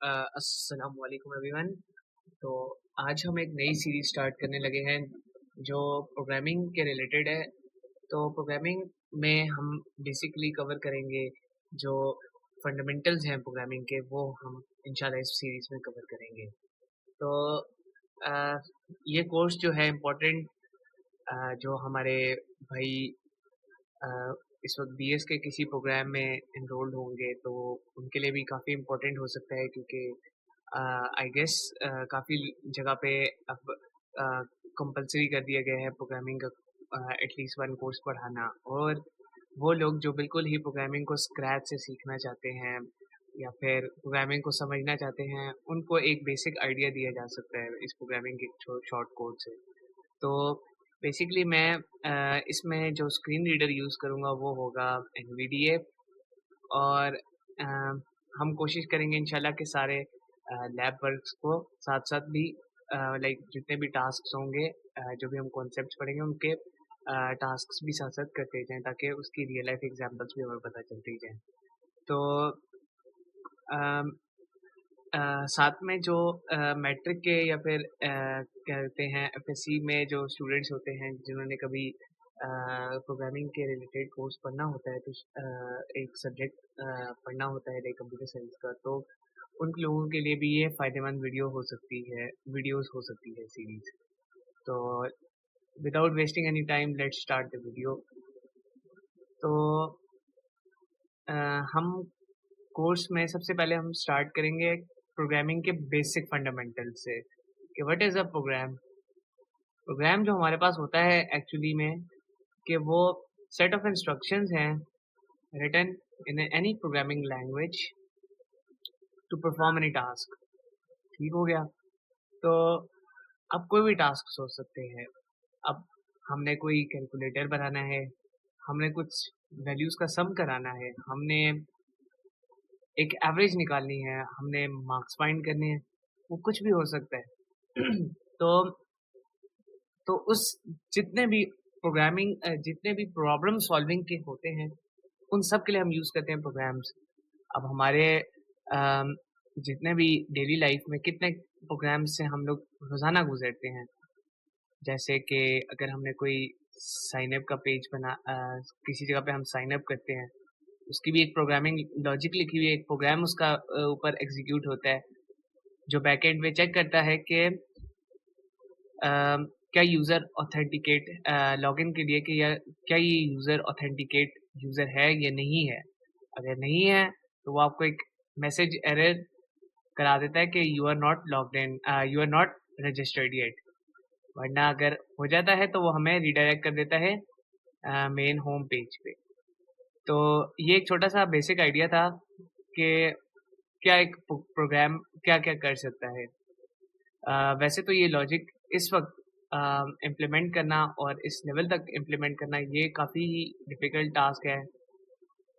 अस्सलाम वालेकुम एवरीवन। तो आज हम एक नई सीरीज स्टार्ट करने लगे हैं जो प्रोग्रामिंग के रिलेटेड है। तो प्रोग्रामिंग में हम बेसिकली कवर करेंगे जो फंडामेंटल्स हैं प्रोग्रामिंग के, वो हम इंशाल्लाह इस सीरीज में कवर करेंगे। तो अ, ये कोर्स जो है इम्पोर्टेंट, जो हमारे भाई अ, इस वक्त बीएस के किसी प्रोग्राम में एनरोल्ड होंगे तो उनके लिए भी काफ़ी इम्पोर्टेंट हो सकता है, क्योंकि आई गेस काफ़ी जगह पे अब कंपलसरी कर दिया गया है प्रोग्रामिंग का एटलीस्ट वन कोर्स पढ़ाना। और वो लोग जो बिल्कुल ही प्रोग्रामिंग को स्क्रैच से सीखना चाहते हैं या फिर प्रोग्रामिंग को समझना चाहते हैं, उनको एक बेसिक आइडिया दिया जा सकता है इस प्रोग्रामिंग के शॉर्ट कोड से। तो बेसिकली मैं इसमें जो स्क्रीन रीडर यूज़ करूँगा वो होगा एनवीडीए। और अ, हम कोशिश करेंगे इंशाल्लाह के सारे लैब वर्क्स को साथ-साथ भी लाइक जितने भी टास्क्स होंगे, जो भी हम कॉन्सेप्ट्स पढ़ेंगे उनके टास्क्स भी साथ-साथ करते जाएँ, ताकि उसकी रियल लाइफ एग्ज़ाम्पल्स भी हमें पता चलती जाएँ। तो अम, साथ में जो मैट्रिक के या फिर कहते हैं एफएससी में जो स्टूडेंट्स होते हैं जिन्होंने कभी प्रोग्रामिंग के रिलेटेड कोर्स पढ़ना होता है, तो एक सब्जेक्ट पढ़ना होता है लाइक कंप्यूटर साइंस का, तो उन लोगों के लिए भी ये फ़ायदेमंद वीडियोस हो सकती है सीरीज़। तो without wasting any time let's start the video. तो अ, हम कोर्स में सबसे पहले हम स्टार्ट करेंगे प्रोग्रामिंग के बेसिक फंडामेंटल से कि what is a program. Program जो हमारे पास होता है एक्चुअली में, कि वो सेट ऑफ इंस्ट्रक्शंस हैं written in any programming language to perform any task. ठीक हो गया। तो अब कोई भी टास्क सोच सकते हैं। अब हमने कोई कैलकुलेटर बनाना है, हमने कुछ वैल्यूज़ का सम कराना है, हमने एक एवरेज निकालनी है, हमने मार्क्स फाइंड करने हैं, वो कुछ भी हो सकता है। तो उस जितने भी जितने भी प्रॉब्लम सॉल्विंग के होते हैं, उन सब के लिए हम यूज़ करते हैं प्रोग्राम्स। अब हमारे अम, जितने भी डेली लाइफ में कितने प्रोग्राम्स से हम लोग रोज़ाना गुज़रते हैं। जैसे कि अगर हमने कोई साइन अप का पेज किसी जगह पे हम साइन अप करते हैं, उसकी भी एक प्रोग्रामिंग लॉजिक लिखी हुई है, एक प्रोग्राम उसका ऊपर एग्ज़ीक्यूट होता है, जो बैकएंड में चेक करता है कि क्या यूज़र ऑथेंटिकेट लॉगिन के लिए, कि या क्या ये यूज़र ऑथेंटिकेट यूज़र है या नहीं है। अगर नहीं है तो वो आपको एक मैसेज एरर करा देता है कि you are not logged in, you are not registered yet. वरना अगर हो जाता है तो वो हमें रिडायरेक्ट कर देता है मेन होम पेज पे। तो ये एक छोटा सा बेसिक आइडिया था कि क्या एक प्रोग्राम क्या-क्या कर सकता है। वैसे तो ये लॉजिक इस वक्त इम्प्लीमेंट करना और इस लेवल तक इम्प्लीमेंट करना ये काफ़ी डिफ़िकल्ट टास्क है।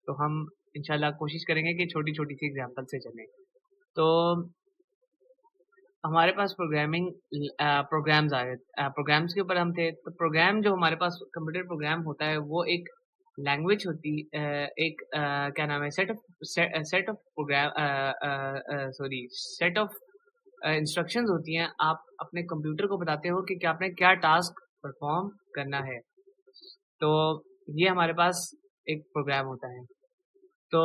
तो हम इंशाल्लाह कोशिश करेंगे कि छोटी-छोटी सी एग्ज़ाम्पल से चलें। तो हमारे पास प्रोग्राम्स के ऊपर हम थे, तो प्रोग्राम जो हमारे पास कंप्यूटर प्रोग्राम होता है वो एक लैंग्वेज एक क्या नाम है, set of set of instructions होती हैं। आप अपने कंप्यूटर को बताते हो कि आपने क्या टास्क परफॉर्म करना है। तो ये हमारे पास एक प्रोग्राम होता है। तो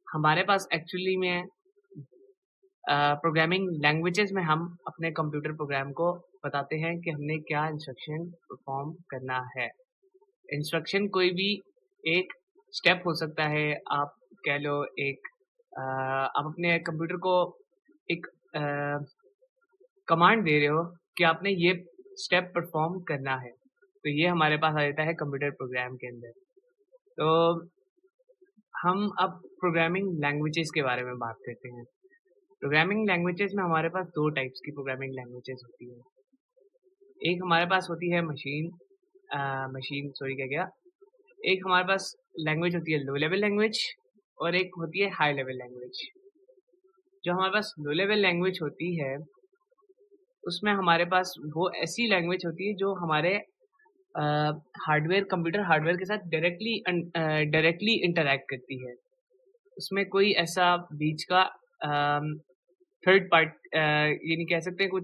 हमारे पास एक्चुअली में प्रोग्रामिंग लैंग्वेजेस में हम अपने कंप्यूटर प्रोग्राम को बताते हैं कि हमने क्या इंस्ट्रक्शन परफॉर्म करना है। इंस्ट्रक्शन कोई भी एक स्टेप हो सकता है। आप कह लो आप अपने कंप्यूटर को एक कमांड दे रहे हो कि आपने ये स्टेप परफॉर्म करना है। तो ये हमारे पास आ जाता है कंप्यूटर प्रोग्राम के अंदर। तो हम अब प्रोग्रामिंग लैंग्वेजेस के बारे में बात करते हैं। प्रोग्रामिंग लैंग्वेजेस में हमारे पास 2 टाइप्स की प्रोग्रामिंग लैंग्वेजेस होती है। एक हमारे पास होती है क्या गया, एक हमारे पास लैंग्वेज होती है लो लेवल लैंग्वेज, और एक होती है हाई लेवल लैंग्वेज। जो हमारे पास लो लेवल लैंग्वेज होती है, उसमें हमारे पास वो ऐसी लैंग्वेज होती है जो हमारे कंप्यूटर हार्डवेयर के साथ डायरेक्टली इंटरैक्ट करती है। उसमें कोई ऐसा बीच का थर्ड पार्ट ये नहीं कह सकते, कुछ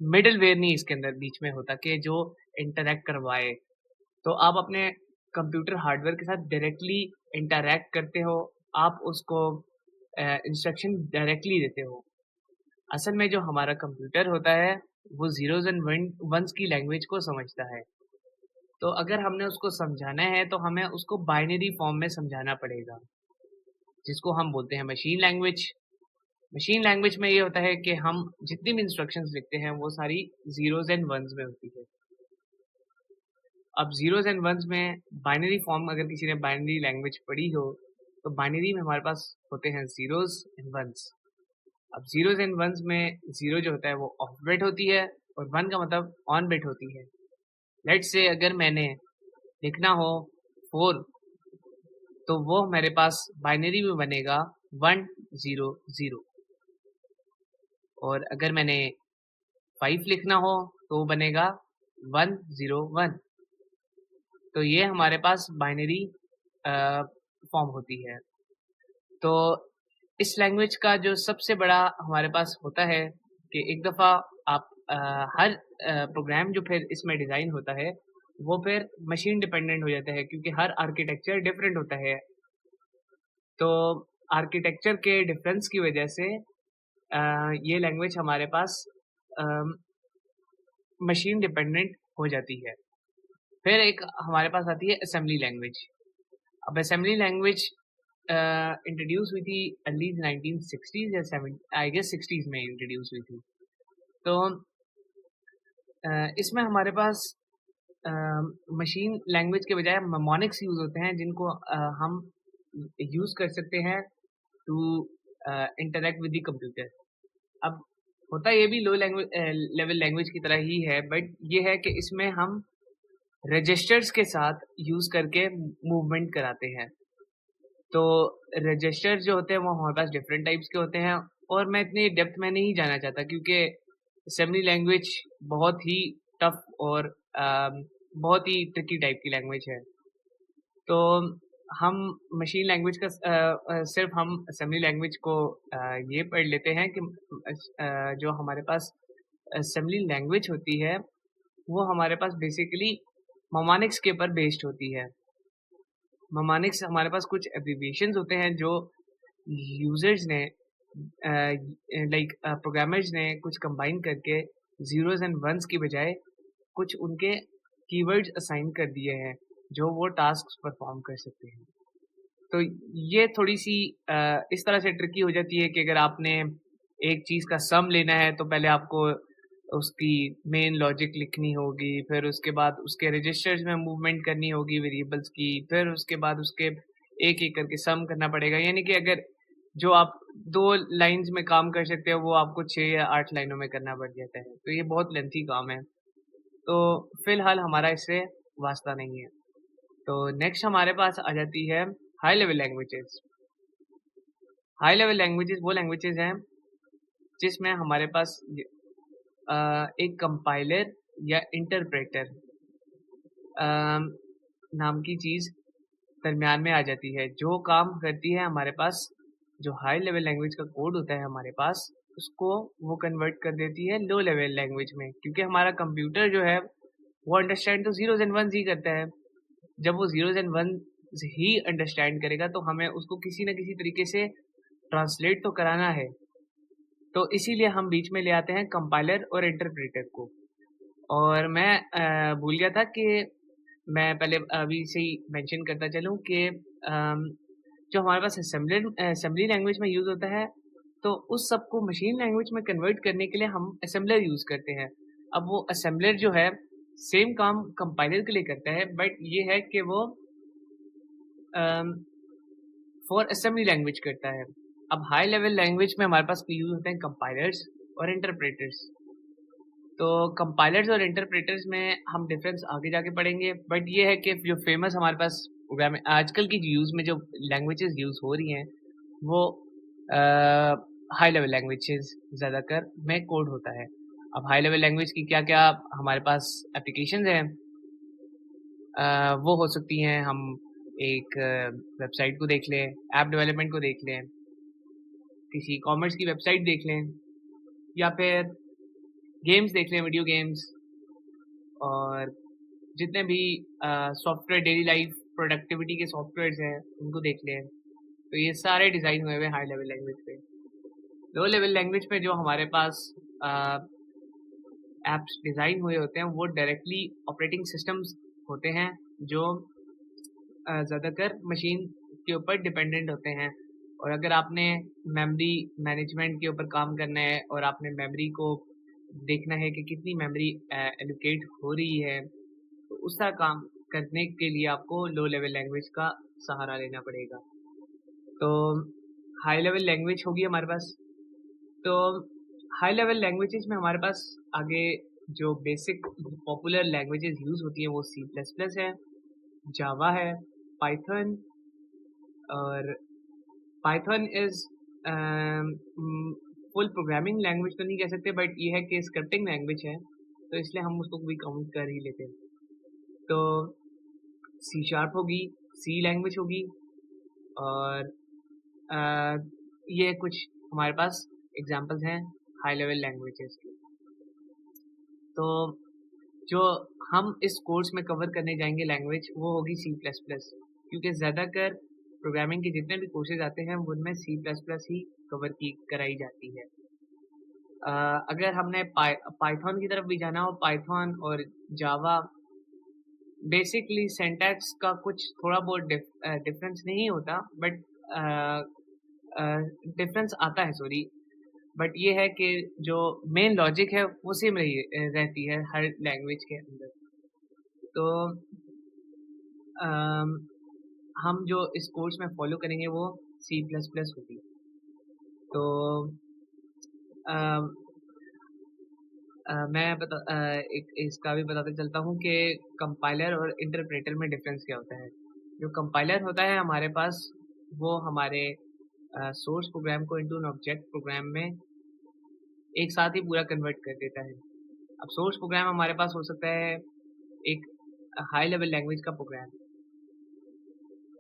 मिडल वेयर नहीं इसके अंदर बीच में होता कि जो इंटरैक्ट करवाए। तो आप अपने कंप्यूटर हार्डवेयर के साथ डायरेक्टली इंटरैक्ट करते हो, आप उसको इंस्ट्रक्शन डायरेक्टली देते हो। असल में जो हमारा कंप्यूटर होता है वो ज़ीरोज़ एंड वन्स की लैंग्वेज को समझता है। तो अगर हमने उसको समझाना है तो हमें उसको बाइनरी फॉर्म में समझाना पड़ेगा, जिसको हम बोलते हैं मशीन लैंग्वेज। मशीन लैंग्वेज में ये होता है कि हम जितनी भी इंस्ट्रक्शंस लिखते हैं वो सारी ज़ीरोज़ एंड वन्स में होती है। अब ज़ीरोज़ एंड वन्स में बाइनरी फॉर्म, अगर किसी ने बाइनरी लैंग्वेज पढ़ी हो तो बाइनरी में हमारे पास होते हैं ज़ीरोज़ एंड वन्स। अब ज़ीरोज़ एंड वन्स में ज़ीरो जो होता है वो ऑफ बिट होती है और वन का मतलब ऑन बिट होती है। लेट्स से अगर मैंने लिखना हो 4 तो वो मेरे पास बाइनरी में बनेगा 100, और अगर मैंने 5 लिखना हो तो वो बनेगा 101। तो ये हमारे पास बाइनरी फॉर्म होती है। तो इस लैंग्वेज का जो सबसे बड़ा हमारे पास होता है कि एक दफ़ा आप हर प्रोग्राम जो फिर इसमें डिज़ाइन होता है वो फिर मशीन डिपेंडेंट हो जाता है, क्योंकि हर आर्किटेक्चर डिफरेंट होता है। तो आर्किटेक्चर के डिफरेंस की वजह से ये लैंग्वेज हमारे पास मशीन डिपेंडेंट हो जाती है। फिर एक हमारे पास आती है असेंबली लैंग्वेज। अब असेंबली लैंग्वेज इंट्रोड्यूस हुई थी अर्ली 1960s या 70 आई गेस 60s में इंट्रोड्यूस हुई थी। तो इसमें हमारे पास मशीन लैंग्वेज के बजाय मेमोनिक्स यूज़ होते हैं, जिनको हम यूज़ कर सकते हैं to interact with the computer. अब होता ये भी लो लेवल लैंग्वेज की तरह ही है, बट ये है कि इसमें हम रजिस्टर्स के साथ यूज़ करके मूवमेंट कराते हैं। तो रजिस्टर्स जो होते हैं वो हमारे पास डिफरेंट टाइप्स के होते हैं, और मैं इतनी डेप्थ में नहीं जाना चाहता क्योंकि असेंबली लैंग्वेज बहुत ही टफ और बहुत ही ट्रिकी टाइप की लैंग्वेज है। तो हम मशीन लैंग्वेज का सिर्फ हम असेंबली लैंग्वेज को ये पढ़ लेते हैं कि जो हमारे पास असेंबली लैंग्वेज होती है वो हमारे पास बेसिकली मोमानिक्स के ऊपर बेस्ड होती है। मोमानिक्स हमारे पास कुछ एब्रिविएशंस होते हैं जो यूजर्स ने लाइक प्रोग्रामर्स ने कुछ कंबाइन करके ज़ीरोज़ एंड वन्स की बजाय कुछ उनके कीवर्ड्स असाइन कर दिए हैं जो वो टास्क परफॉर्म कर सकते हैं। तो ये थोड़ी सी इस तरह से ट्रिकी हो जाती है कि अगर आपने एक चीज़ का सम लेना है तो पहले आपको उसकी मेन लॉजिक लिखनी होगी, फिर उसके बाद उसके रजिस्टर्स में मूवमेंट करनी होगी वेरिएबल्स की, फिर उसके बाद उसके एक-एक करके सम करना पड़ेगा। यानी कि अगर जो आप 2 लाइन्स में काम कर सकते हो वो आपको 6 या 8 लाइनों में करना पड़ जाता है। तो ये बहुत लेंथी काम है। तो फ़िलहाल हमारा इससे वास्ता नहीं है। तो नेक्स्ट हमारे पास आ जाती है high level languages. High level languages वो लैंग्वेजेस हैं जिसमें हमारे पास एक कंपाइलर या इंटरप्रेटर नाम की चीज़ दरमियान में आ जाती है, जो काम करती है हमारे पास जो हाई लेवल लैंग्वेज का कोड होता है हमारे पास, उसको वो कन्वर्ट कर देती है लो लेवल लैंग्वेज में, क्योंकि हमारा कंप्यूटर जो है वो अंडरस्टैंड तो ज़ीरोज़ एंड वन्स ही करता है। जब वो ज़ीरोज़ एंड वन्स ही अंडरस्टैंड करेगा तो हमें उसको किसी न किसी तरीके से ट्रांसलेट तो कराना है। तो इसीलिए हम बीच में ले आते हैं कंपाइलर और इंटरप्रेटर को। और मैं भूल गया था कि मैं पहले अभी से ही मेंशन करता चलूँ कि जो हमारे पास असेंबली लैंग्वेज में यूज़ होता है, तो उस सब को मशीन लैंग्वेज में कन्वर्ट करने के लिए हम असेंबलर यूज़ करते हैं। अब वो असेंबलर जो है सेम काम कंपाइलर के लिए करता है, बट ये है कि वो फॉर असेंबली लैंग्वेज करता है। अब हाई लेवल लैंग्वेज में हमारे पास यूज़ होते हैं कंपाइलर्स और इंटरप्रेटर्स। तो कंपाइलर्स और इंटरप्रेटर्स में हम डिफरेंस आगे जाके पढ़ेंगे, बट ये है कि जो फेमस हमारे पास प्रोग्राम आजकल की यूज़ में जो लैंग्वेजेस यूज़ हो रही हैं वो हाई लेवल लैंग्वेजेस ज़्यादातर में कोड होता है। अब हाई लेवल लैंग्वेज की क्या-क्या हमारे पास एप्लीकेशंस हैं, वो हो सकती हैं, हम एक वेबसाइट को देख लें, ऐप डेवलपमेंट को देख लें, किसी कॉमर्स की वेबसाइट देख लें या फिर गेम्स देख लें, वीडियो गेम्स, और जितने भी सॉफ्टवेयर डेली लाइफ प्रोडक्टिविटी के सॉफ्टवेयर्स हैं उनको देख लें। तो ये सारे डिज़ाइन हुए हुए हाई लेवल लैंग्वेज पे। लो लेवल लैंग्वेज पे जो हमारे पास ऐप्स डिज़ाइन हुए होते हैं वो डायरेक्टली ऑपरेटिंग सिस्टम्स होते हैं जो ज़्यादातर मशीन के ऊपर डिपेंडेंट होते हैं। और अगर आपने मेमोरी मैनेजमेंट के ऊपर काम करना है और आपने मेमोरी को देखना है कि कितनी मेमोरी एलोकेट हो रही है, तो उसका काम करने के लिए आपको लो लेवल लैंग्वेज का सहारा लेना पड़ेगा। तो हाई लेवल लैंग्वेज होगी हमारे पास। तो हाई लेवल लैंग्वेजेस में हमारे पास आगे जो बेसिक पॉपुलर लैंग्वेजेस यूज़ होती हैं वो सी प्लस प्लस है, जावा है, पाइथन। और Python is full programming language तो नहीं कह सकते, बट ये है कि स्क्रिप्टिंग लैंग्वेज है, तो इसलिए हम उसको भी काउंट कर ही लेते हैं। तो सी शार्प होगी, सी लैंग्वेज होगी, और अ, ये कुछ हमारे पास एग्जांपल्स हैं हाई लेवल लैंग्वेजेस के। तो जो हम इस कोर्स में कवर करने जाएंगे लैंग्वेज वो होगी सी प्लस प्लस, क्योंकि ज़्यादातर प्रोग्रामिंग के जितने भी कोर्सेज आते हैं उनमें सी प्लस प्लस ही कवर की कराई जाती है। अगर हमने पाइथन की तरफ भी जाना हो, पाइथन और जावा बेसिकली सिंटैक्स का कुछ थोड़ा बहुत डिफरेंस नहीं होता, बट डिफरेंस आता है, सॉरी। बट ये है कि जो मेन लॉजिक है वो सेम रहती है हर लैंग्वेज के अंदर। तो अम, हम जो इस कोर्स में फॉलो करेंगे वो सी प्लस प्लस होगी। तो अम, मैं एक इसका भी बताते चलता हूँ कि कंपाइलर और इंटरप्रेटर में डिफरेंस क्या होता है। जो कंपाइलर होता है हमारे पास, वो हमारे सोर्स प्रोग्राम को इनटू एन ऑब्जेक्ट प्रोग्राम में एक साथ ही पूरा कन्वर्ट कर देता है। अब सोर्स प्रोग्राम हमारे पास हो सकता है एक हाई लेवल लैंग्वेज का प्रोग्राम,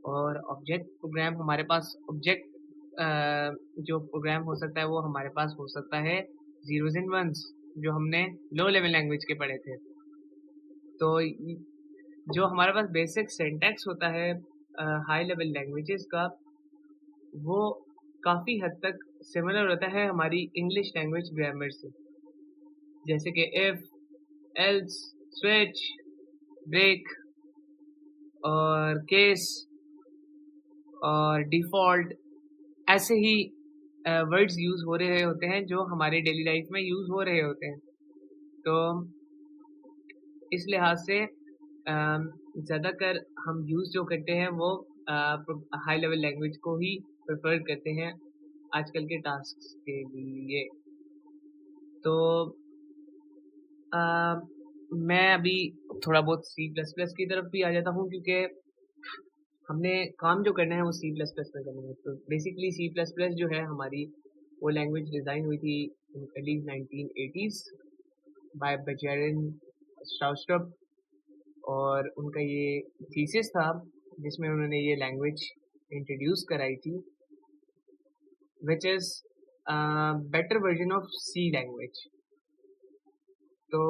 और ऑब्जेक्ट प्रोग्राम हमारे पास ऑब्जेक्ट जो प्रोग्राम हो सकता है वो हमारे पास हो सकता है ज़ीरोज़ एंड वन्स, जो हमने लो लेवल लैंग्वेज के पढ़े थे। तो जो हमारे पास बेसिक सिंटैक्स होता है हाई लेवल लैंग्वेजेस का, वो काफ़ी हद तक सिमिलर होता है हमारी इंग्लिश लैंग्वेज ग्रामर से। जैसे कि इफ, एल्स, स्विच, ब्रेक और केस और डिफ़ॉल्ट, ऐसे ही वर्ड्स यूज़ हो रहे होते हैं जो हमारे डेली लाइफ में यूज़ हो रहे होते हैं। तो इस लिहाज से ज़्यादातर हम यूज़ जो करते हैं वो हाई लेवल लैंग्वेज को ही प्रेफर करते हैं आजकल के टास्क के लिए। तो अ, मैं अभी थोड़ा बहुत सी प्लस प्लस की तरफ भी आ जाता हूँ, क्योंकि हमने काम जो करना है वो सी प्लस प्लस में करना है। तो बेसिकली सी प्लस प्लस जो है हमारी, वो लैंग्वेज डिज़ाइन हुई थी इन अर्ली 1980s बाय बेजेरिन स्ट्राउस्ट्रप, और उनका ये थीसिस था जिसमें उन्होंने ये लैंग्वेज इंट्रोड्यूस कराई थी, which is better version of C language. तो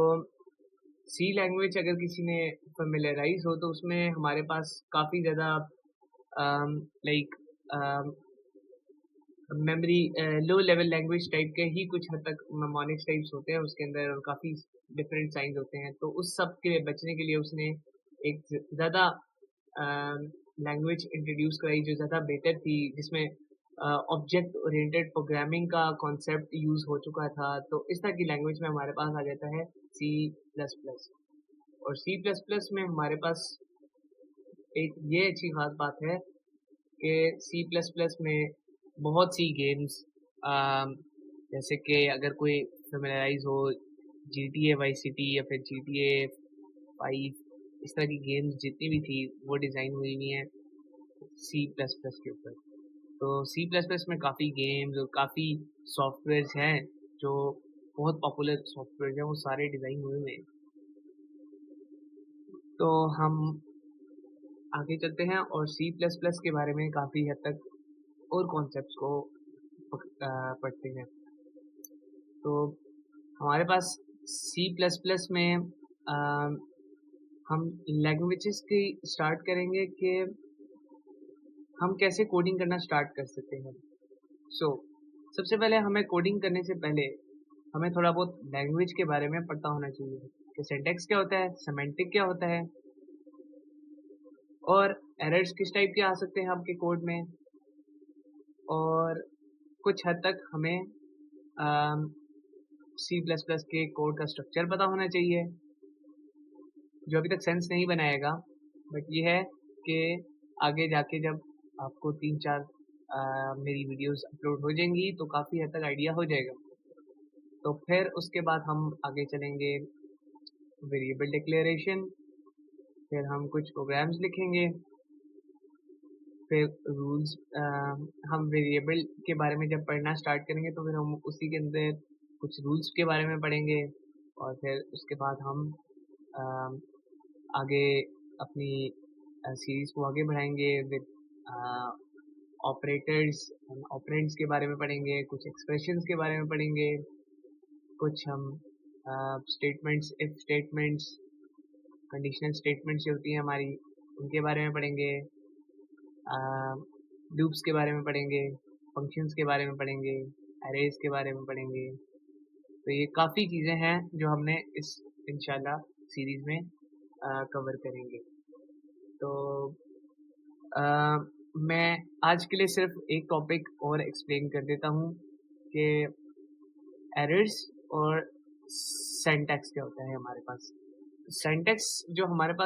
सी लैंग्वेज अगर किसी ने फेमिलराइज हो तो उसमें हमारे पास काफ़ी ज़्यादा like memory low level language type के ही कुछ हद तक मेमोनिक्स टाइप्स होते हैं उसके अंदर, और काफ़ी डिफरेंट साइंस होते हैं। तो उस सब के बचने के लिए उसने एक ज़्यादा लैंग्वेज इंट्रोड्यूस कराई जो ज़्यादा बेटर थी, जिसमें ऑब्जेक्ट ओरिएंटेड प्रोग्रामिंग का कॉन्सेप्ट यूज़ हो चुका था। तो इस तरह की लैंग्वेज में हमारे पास आ जाता है सी प्लस प्लस। और सी प्लस प्लस में हमारे पास एक ये अच्छी खास बात है कि सी प्लस प्लस में बहुत सी गेम्स, जैसे कि अगर कोई फेमिलराइज हो G T A Vice City या फिर जी टी ए 5, इस तरह की गेम्स जितनी भी थी वो डिज़ाइन हुई हुई हैं सी प्लस प्लस के ऊपर। तो सी प्लस प्लस में काफ़ी गेम्स और काफ़ी सॉफ्टवेयर्स हैं जो बहुत पॉपुलर सॉफ्टवेयर हैं, वो सारे डिज़ाइन हुए हुए हैं। तो हम आगे चलते हैं और सी प्लस प्लस के बारे में काफ़ी हद तक और कॉन्सेप्ट्स को पढ़ते हैं। तो हमारे पास सी प्लस प्लस में हम लैंग्वेजेस की स्टार्ट करेंगे कि हम कैसे कोडिंग करना स्टार्ट कर सकते हैं। सबसे पहले हमें कोडिंग करने से पहले हमें थोड़ा बहुत लैंग्वेज के बारे में पता होना चाहिए कि सिंटैक्स क्या होता है, सिमेंटिक क्या होता है और एरर्स किस टाइप के आ सकते हैं आपके कोड में, और कुछ हद तक हमें सी प्लस प्लस के कोड का स्ट्रक्चर पता होना चाहिए, जो अभी तक सेंस नहीं बनाएगा, बट ये है कि आगे जाके जब आपको 3-4 मेरी वीडियोस अपलोड हो जाएंगी तो काफ़ी हद तक आइडिया हो जाएगा। तो फिर उसके बाद हम आगे चलेंगे वेरिएबल डिक्लेरेशन, फिर हम कुछ प्रोग्राम्स लिखेंगे, फिर रूल्स। हम वेरिएबल के बारे में जब पढ़ना स्टार्ट करेंगे तो फिर हम उसी के अंदर कुछ रूल्स के बारे में पढ़ेंगे, और फिर उसके बाद हम आगे अपनी सीरीज़ को आगे बढ़ाएंगे विद ऑपरेटर्स एंड ऑपरेंड्स के बारे में पढ़ेंगे, कुछ एक्सप्रेशंस के बारे में पढ़ेंगे, कुछ हम statements, if statements, conditional statements जो होती हैं हमारी, उनके बारे में पढ़ेंगे, लूप्स के बारे में पढ़ेंगे, फंक्शंस के बारे में पढ़ेंगे, अरेज के बारे में पढ़ेंगे। तो ये काफ़ी चीज़ें हैं जो हमने इस इंशाल्लाह सीरीज़ में कवर करेंगे। तो मैं आज के लिए सिर्फ एक टॉपिक और एक्सप्लेन कर देता हूँ कि एरर्स और सिंटैक्स क्या होता है हमारे पास। सिंटैक्स जो हमारे पास